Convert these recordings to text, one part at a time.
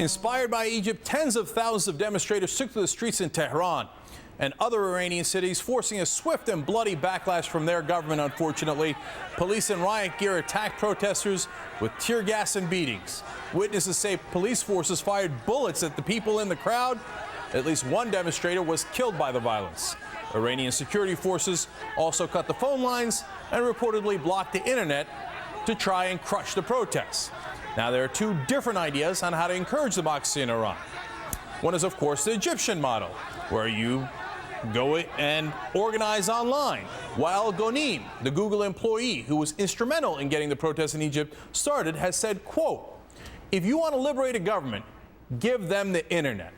Inspired by Egypt, tens of thousands of demonstrators took to the streets in Tehran and other Iranian cities, forcing a swift and bloody backlash from their government, unfortunately. Police in riot gear attacked protesters with tear gas and beatings. Witnesses say police forces fired bullets at the people in the crowd. At least one demonstrator was killed by the violence. Iranian security forces also cut the phone lines and reportedly blocked the internet to try and crush the protests. Now, there are two different ideas on how to encourage democracy in Iran. One is, of course, the Egyptian model, where you go and organize online. While Ghonim, the Google employee who was instrumental in getting the protests in Egypt started, has said, quote, "If you want to liberate a government, give them the internet."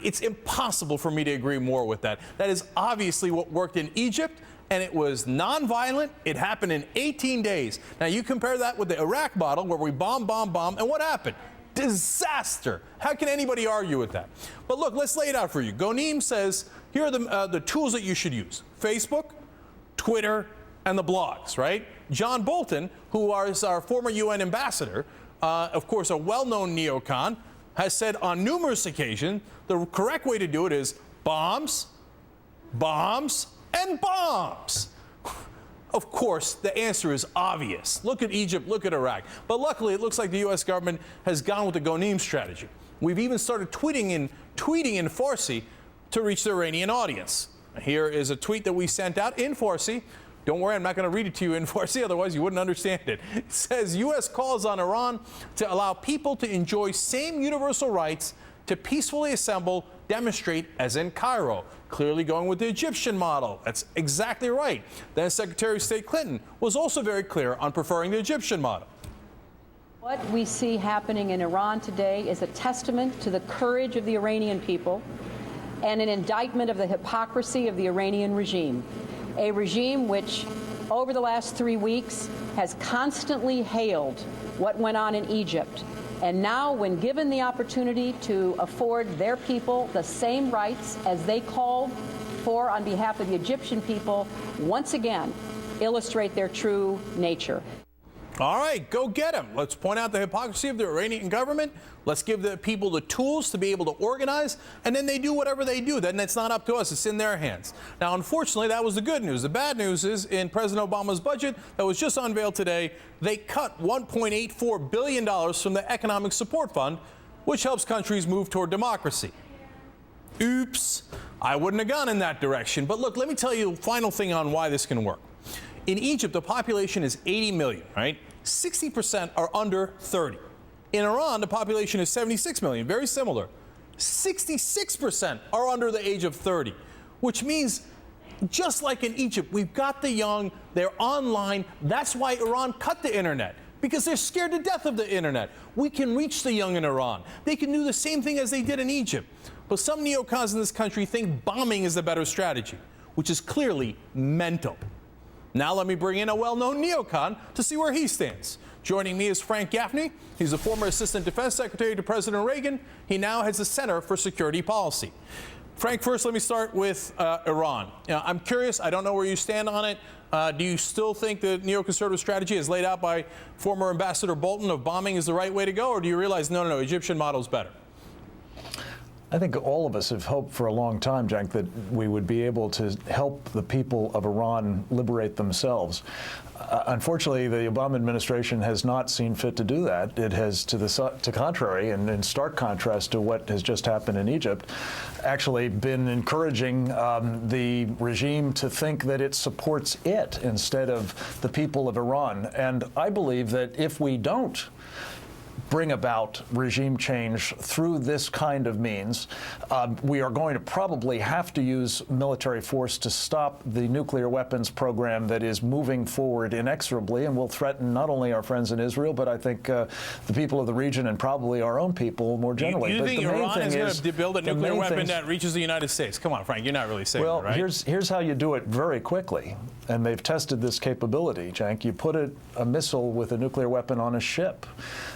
It's impossible for me to agree more with that. That is obviously what worked in Egypt, and it was nonviolent. It happened in 18 days. Now, you compare that with the Iraq model, where we bomb, and what happened? Disaster. How can anybody argue with that? But look, let's lay it out for you. Ghonim says, here are the tools that you should use: Facebook, Twitter, and the blogs, right? John Bolton, who is our former UN ambassador, of course, a well-known neocon, has said on numerous occasions the correct way to do it is bombs, bombs, and bombs. Of course, the answer is obvious. Look at Egypt, look at Iraq. But luckily, it looks like the U.S. government has gone with the Ghonim strategy. We've even started tweeting in Farsi to reach the Iranian audience. Here is a tweet that we sent out in Farsi. Don't worry, I'm not going to read it to you in Farsi, otherwise you wouldn't understand it. It says, U.S. calls on Iran to allow people to enjoy same universal rights to peacefully assemble, demonstrate, as in Cairo. Clearly going with the Egyptian model. That's exactly right. Then Secretary of State Clinton was also very clear on preferring the Egyptian model. What we see happening in Iran today is a testament to the courage of the Iranian people and an indictment of the hypocrisy of the Iranian regime. A regime which, over the last 3 weeks, has constantly hailed what went on in Egypt. And now, when given the opportunity to afford their people the same rights as they called for on behalf of the Egyptian people, once again illustrate their true nature. All right, go get them. Let's point out the hypocrisy of the Iranian government. Let's give the people the tools to be able to organize, and then they do whatever they do. Then it's not up to us. It's in their hands. Now, unfortunately, that was the good news. The bad news is in President Obama's budget that was just unveiled today, they cut $1.84 billion from the Economic Support Fund, which helps countries move toward democracy. Oops. I wouldn't have gone in that direction. But look, let me tell you the final thing on why this can work. In Egypt, the population is 80 million, right? 60% are under 30. In Iran, the population is 76 million, very similar. 66% are under the age of 30, which means, just like in Egypt, we've got the young, they're online. That's why Iran cut the internet, because they're scared to death of the internet. We can reach the young in Iran. They can do the same thing as they did in Egypt. But some neocons in this country think bombing is the better strategy, which is clearly mental. Now let me bring in a well-known neocon to see where he stands. Joining me is Frank Gaffney. He's a former Assistant Defense Secretary to President Reagan. He now has the Center for Security Policy. Frank, first let me start with Iran. I'm curious, I don't know where you stand on it. Do you still think the neoconservative strategy as laid out by former Ambassador Bolton of bombing is the right way to go, or do you realize, no, Egyptian model is better? I think all of us have hoped for a long time, Cenk, that we would be able to help the people of Iran liberate themselves. Unfortunately, the Obama administration has not seen fit to do that. It has, to the contrary, and in stark contrast to what has just happened in Egypt, actually been encouraging the regime to think that it supports it instead of the people of Iran. And I believe that if we don't bring about regime change through this kind of means, we are going to probably have to use military force to stop the nuclear weapons program that is moving forward inexorably and will threaten not only our friends in Israel, but I think the people of the region and probably our own people more generally. You think Iran is going to build a nuclear weapon that reaches the United States? Come on, Frank, you're not really saying that, right? Well, here's how you do it very quickly. and they've tested this capability, Cenk. You put a missile with a nuclear weapon on a ship.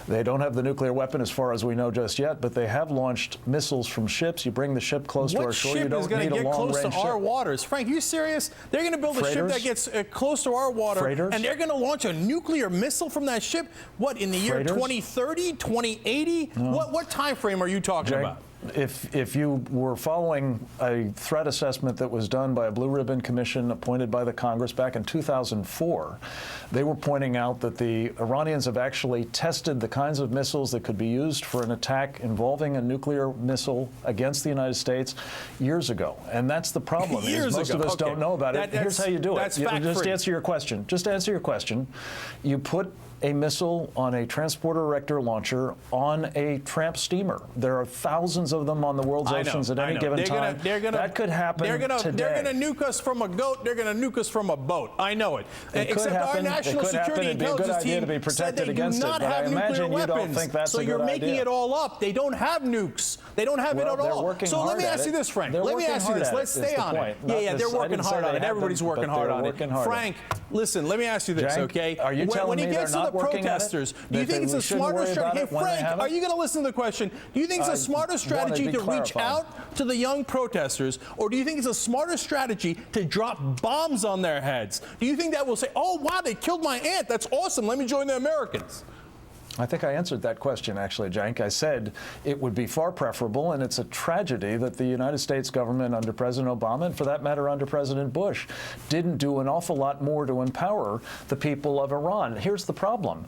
They don't have the nuclear weapon as far as we know just yet, but they have launched missiles from ships. You bring the ship close to our shore, you don't need a long-range ship. What ship is going to get close to our waters? Frank, are you serious? They're going to build a ship that gets close to our water, and they're going to launch a nuclear missile from that ship? What, in the year 2030, 2080? No. What time frame are you talking about? If you were following a threat assessment that was done by a Blue Ribbon Commission appointed by the Congress back in 2004, they were pointing out that the Iranians have actually tested the kinds of missiles that could be used for an attack involving a nuclear missile against the United States years ago. And that's the problem. Most of us don't know about it. Here's how you do it. Just answer your question. Just answer your question. You put a missile on a transporter erector launcher on a tramp steamer. There are thousands of them on the world's oceans at any given time. That could happen today. They're going to nuke us from a goat. They're going to nuke us from a boat. I know it. Except our national security intelligence team said they do not have nuclear weapons. So you're making it all up. They don't have nukes. They don't have it at all. So let me ask you this, Frank. Let me ask you this. Let's stay on it. Yeah, they're working hard on it. Everybody's working hard on it. Frank, listen, let me ask you this, okay? Are you telling me they're not protesters, do you think it's a smarter strategy? Hey, Frank, are you going to listen to the question? Do you think it's a smarter strategy to reach out to the young protesters, or do you think it's a smarter strategy to drop bombs on their heads? Do you think that will say, oh, wow, they killed my aunt. That's awesome. Let me join the Americans? I think I answered that question, actually, Cenk. I said it would be far preferable, and it's a tragedy that the United States government under President Obama, and for that matter under President Bush, didn't do an awful lot more to empower the people of Iran. Here's the problem.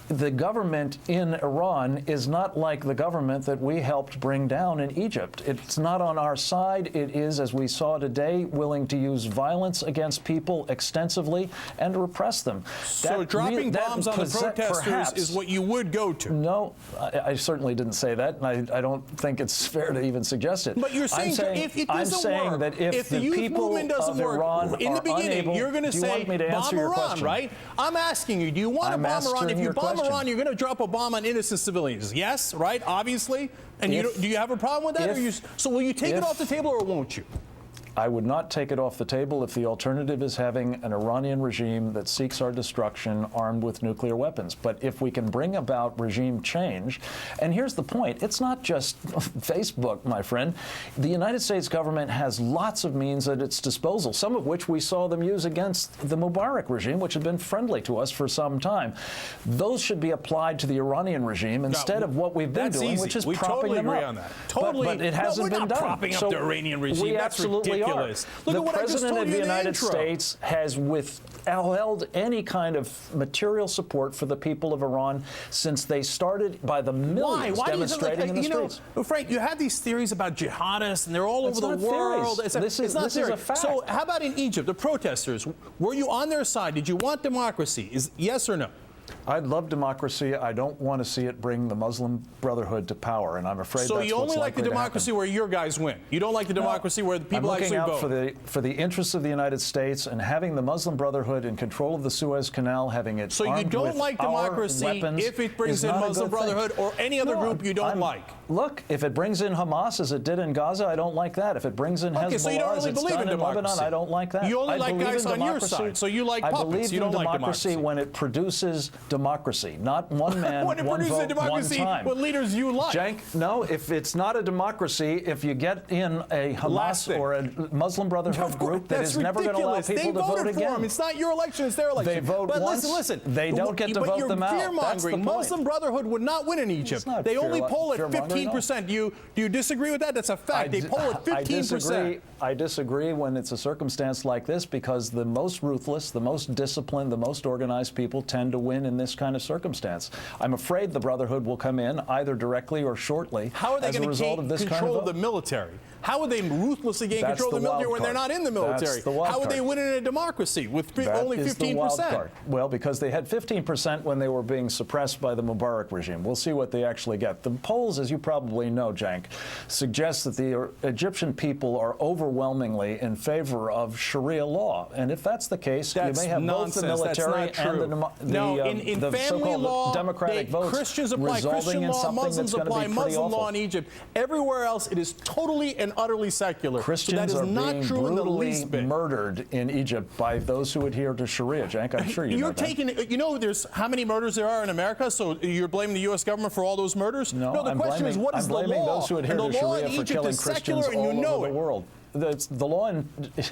The government in Iran is not like the government that we helped bring down in Egypt. It's not on our side. It is, as we saw today, willing to use violence against people extensively and repress them. So dropping bombs on the protesters is what you would go to? No, I certainly didn't say that, and I don't think it's fair to even suggest it. But you're saying, if it doesn't work, that if the youth people movement doesn't work, Iran in the beginning, unable, you're going to say bomb Iran, right? I'm asking you, do you want to bomb Iran? If you bomb Iran, you're going to drop a bomb on innocent civilians. Yes, right? Obviously. And do you have a problem with that? So will you take it off the table or won't you? I would not take it off the table if the alternative is having an Iranian regime that seeks our destruction armed with nuclear weapons. But if we can bring about regime change, and here's the point, it's not just Facebook, my friend. The United States government has lots of means at its disposal, some of which we saw them use against the Mubarak regime, which had been friendly to us for some time. Those should be applied to the Iranian regime instead of what we've been doing, which is propping them up. We totally agree on that. Totally. But it hasn't been done. Propping up the Iranian regime. We That's absolutely ridiculous. Look at what I just told you in the intro. The President of the United States has withheld any kind of material support for the people of Iran since they started by the millions demonstrating in the streets. Frank, you have these theories about jihadists, and they're all over the world. This is a fact. So how about in Egypt, the protesters? Were you on their side? Did you want democracy? Yes or no? I'd love democracy. I don't want to see it bring the Muslim Brotherhood to power, and I'm afraid that's what's likely to happen. So you only like the democracy where your guys win. You don't like the democracy where the people actually vote. I'm looking out for the interests of the United States and having the Muslim Brotherhood in control of the Suez Canal, having it So you don't like democracy if it brings in Muslim Brotherhood or any other group you don't like? Look, if it brings in Hamas as it did in Gaza, I don't like that. If it brings in Hezbollah as it's done in Lebanon, I don't like that. You only like guys on your side, so you like puppets. You don't like democracy when it produces democracy, not one man, when it one produces vote, democracy one time. With leaders you like. Cenk, no, if it's not a democracy, if you get in a Hamas or a Muslim Brotherhood group that is never going to allow people to vote again. It's not your election, it's their election. They vote once, listen, they don't get to vote them out. That's the point. Muslim Brotherhood would not win in Egypt. They only poll at 15%. Do you disagree with that? That's a fact. They poll at 15%. I disagree when it's a circumstance like this because the most ruthless, the most disciplined, the most organized people tend to win in this kind of circumstance. I'm afraid the Brotherhood will come in either directly or shortly as a result of this kind of vote. How are they going to control the military? How would they ruthlessly gain control of the military when they're not in the military? How would they win in a democracy with only 15%? Well, because they had 15% when they were being suppressed by the Mubarak regime. We'll see what they actually get. The polls, as you probably know, Cenk, suggest that the Egyptian people are overwhelmingly in favor of Sharia law. And if that's the case, you may have both the military and the in the family so-called law, democratic votes Christians apply resulting Christian in law, something Muslims that's going to apply be pretty Muslim law awful. in Egypt. Everywhere else, it is totally and utterly secular. Christians so that is are not being true in the brutally least bit. murdered in Egypt by those who adhere to Sharia, Cenk. I'm sure you know You're that. taking, you know, there's how many murders there are in America, so you're blaming the U.S. government for all those murders? No, the question is, what is the law? I'm blaming those who adhere and the to law Sharia in for Egypt killing is Christians secular, and you all know over it. the world. The law in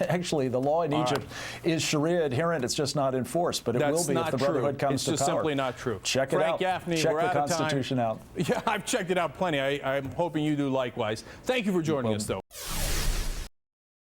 actually the law in Egypt is Sharia adherent. It's just not enforced, but it will be if the Brotherhood comes to power. It's just simply not true. Check it Frank out. Gaffney, Check we're the out of time. Constitution out. Yeah, I've checked it out plenty. I'm hoping you do likewise. Thank you for joining us, though.